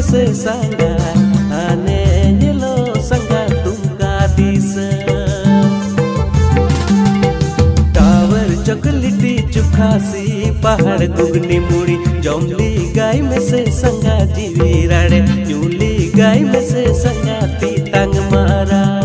में से संगा आने नीलो संगा तुमका दिस टावर चॉकलेटी चुखासी पहाड़ दुगनी मुड़ी जमली गाय में से संगा जीवी राड़े न्यूली गाय में से संगा तीतांग मारा।